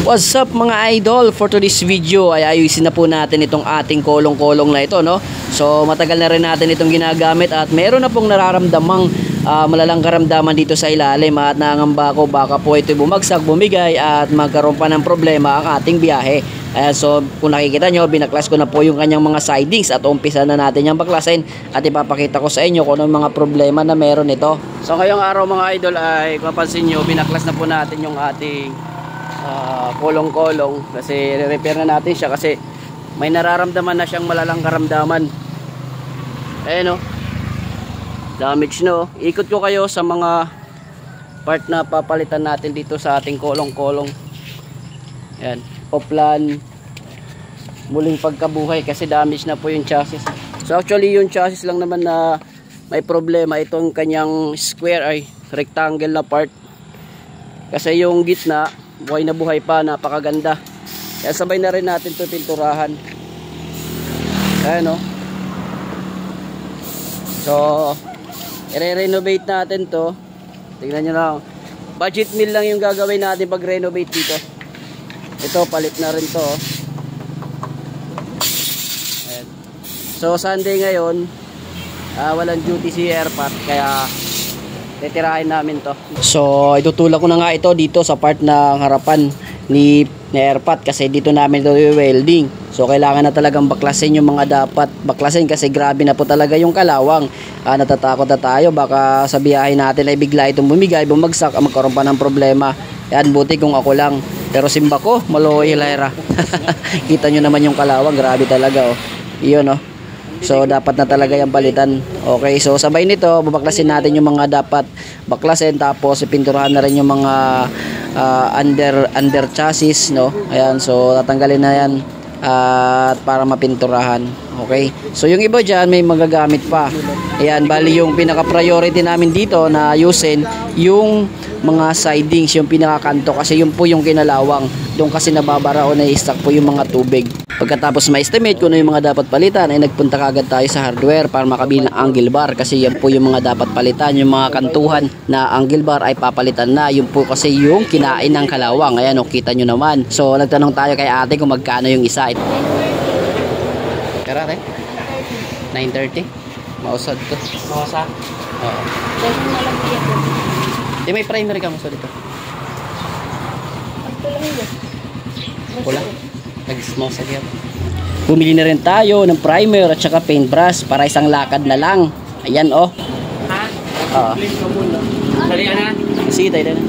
What's up mga idol? For today's video ay ayusin na po natin itong ating kolong-kolong na ito, no? So matagal na rin natin itong ginagamit at meron na pong nararamdamang malalang karamdaman dito sa ilalim at nangamba ko baka po ito bumagsak, bumigay at magkaroon pa ng problema ang ating biyahe. So kung nakikita nyo, binaklas ko na po yung kanyang mga sidings at umpisa na natin yung baklasin at ipapakita ko sa inyo kung ano mga problema na meron ito. So ngayong araw mga idol ay kung mapansin nyo, binaklas na po natin yung ating kolong-kolong kasi re-repair na natin siya kasi may nararamdaman na siyang malalang karamdaman. Ayan o, damage no. Ikot ko kayo sa mga part na papalitan natin dito sa ating kolong-kolong. Ayan, poplan, muling pagkabuhay kasi damage na po yung chassis. So actually yung chassis lang naman na may problema, itong kanyang square ay rectangle na part kasi yung gitna buhay na buhay pa, napakaganda. Kaya sabay na rin natin ito pinturahan. Ayan o. So i-renovate natin to. Tingnan nyo lang, budget meal lang yung gagawin natin pag renovate dito. Ito palit na rin to. Ayan. So Sunday ngayon, walang duty si Airpat kaya titirahin namin to. So itutulak ko na nga ito dito sa part ng harapan ni Airpat kasi dito namin ito welding. So kailangan na talagang baklasin yung mga dapat baklasin kasi grabe na po talaga yung kalawang. Natatakot na tayo baka sa biyahe natin ay bigla itong bumigay, bumagsak, magkaroon pa ng problema. Yan, buti kung ako lang. Pero simba ko, maloy hilera. Kita nyo naman yung kalawang, grabe talaga oh. Iyon oh. So dapat na talaga yung palitan. Okay, so sabay nito babaklasin natin yung mga dapat baklasin tapos ipinturahan na rin yung mga under chassis, no. Ayan, so tatanggalin na yan at para mapinturahan. Okay, so yung iba dyan may magagamit pa. Ayan, bali yung pinaka priority namin dito na ayusin yung mga sidings, yung pinakakanto kasi yun po yung kinalawang. Doon kasi nababara o na-stuck po yung mga tubig. Pagkatapos ma-estimate kung ano yung mga dapat palitan ay nagpunta kagad tayo sa hardware para makabili ng angle bar kasi yan po yung mga dapat palitan. Yung mga kantuhan na angle bar ay papalitan na. Yun po kasi yung kinain ng kalawang. Ayan o, kita nyo naman. So nagtanong tayo kay ate kung magkano yung isa. Kaya ate? 9:30? Mausad to. Mausad? Oo. Di may primary ka mausad dito? Wala. Nag-smoke yan. Bumili na rin tayo ng primer at saka paintbrush para isang lakad na lang. Ayan oh. Ha? Oo. Talian na? Sige tayo na.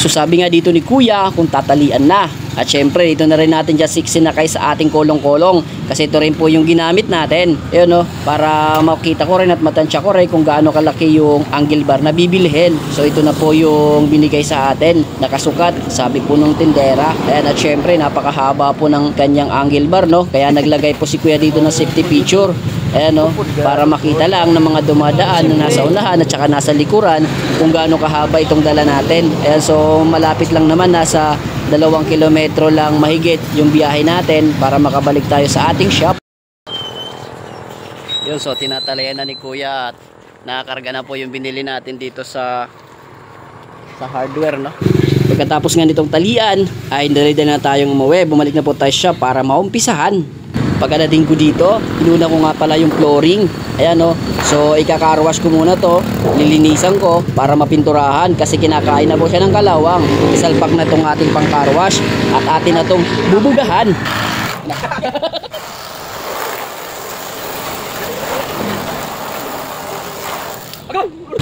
So sabi nga dito ni kuya kung tatalian na. At syempre dito na rin natin dyan 16 na kay sa ating kolong-kolong. Kasi ito rin po yung ginamit natin. Ayan oh. Para makita ko rin at matansya ko rin kung gaano kalaki yung angle bar na bibilhin. So ito na po yung binigay sa atin. Nakasukat. Sabi po nung tindera. Ayan, at syempre napakahaba po ng kanyang angle bar, no. Kaya naglagay po si kuya dito ng safety feature. Ayan o, para makita lang ng mga dumadaan na nasa unahan at saka nasa likuran kung gaano kahaba itong dala natin. Ayan, so malapit lang naman, nasa 2 kilometro lang mahigit yung biyahe natin para makabalik tayo sa ating shop. Yun, so tinatalayan na ni kuya at nakakarga na po yung binili natin dito sa hardware, no. Pagkatapos nga nitong talian ay dali na tayong umuwi. Bumalik na po tayo shop para maumpisahan. Pagkadating ko dito, inuna ko nga pala yung flooring. Ayan o. So ika-carwash ko muna to. Lilinisan ko para mapinturahan kasi kinakain na po siya ng kalawang. Isalpak na tong ating pang-carwash at atin na tong bubugahan.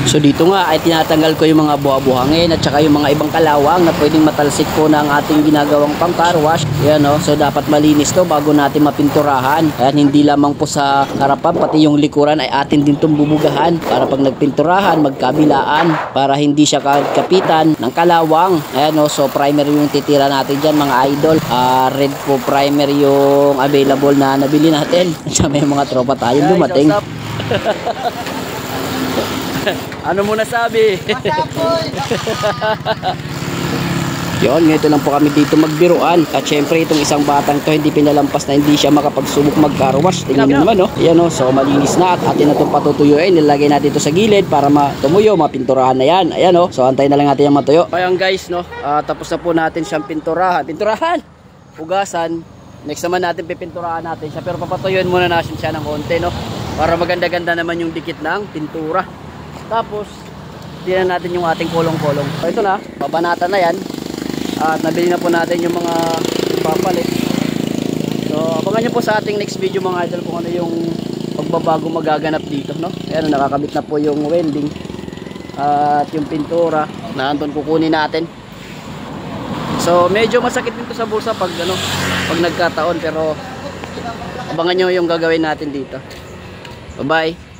So dito nga ay tinatanggal ko yung mga buha-buhangin at saka yung mga ibang kalawang na pwedeng matalsik po ng ating ginagawang pang-car wash. Ayan o, so dapat malinis to bago natin mapinturahan. Ayan, hindi lamang po sa harapan, pati yung likuran ay atin din itong bubugahan para pag nagpinturahan, magkabilaan para hindi siya kapitan ng kalawang. Ayan o, so primer yung titira natin dyan mga idol. Red po primer yung available na nabili natin. At may mga tropa tayong dumating. Ano mo nasabi? Yun, ganito lang po kami dito magbiruan. At syempre itong isang batang to hindi pinalampas na hindi siya makapagsubok mag-carwash. Tingnan nyo naman, no? Ayan, no? So malinis na at atin na itong patutuyuin. Nilagay natin ito sa gilid para tumuyo, mapinturahan na yan. Ayan, no? So antayin na lang natin yung matuyo. Ayan guys, no? Tapos na po natin siyang pinturahan. Pinturahan! Hugasan. Next naman natin pipinturahan natin siya. Pero papatuyuin muna natin siya ng konti, no? Para maganda-ganda naman yung dikit ng pintura. Tapos, tingnan natin yung ating kolong-kolong. So ito na, babanatan na yan. At nabili na po natin yung mga papalit. So abangan nyo po sa ating next video mga idol kung ano yung pagbabago magaganap dito, no? Ayan, nakakabit na po yung welding at yung pintura na andun kukunin natin. So medyo masakit dito sa bulsa pag nagkataon, pero abangan nyo yung gagawin natin dito. Bye bye.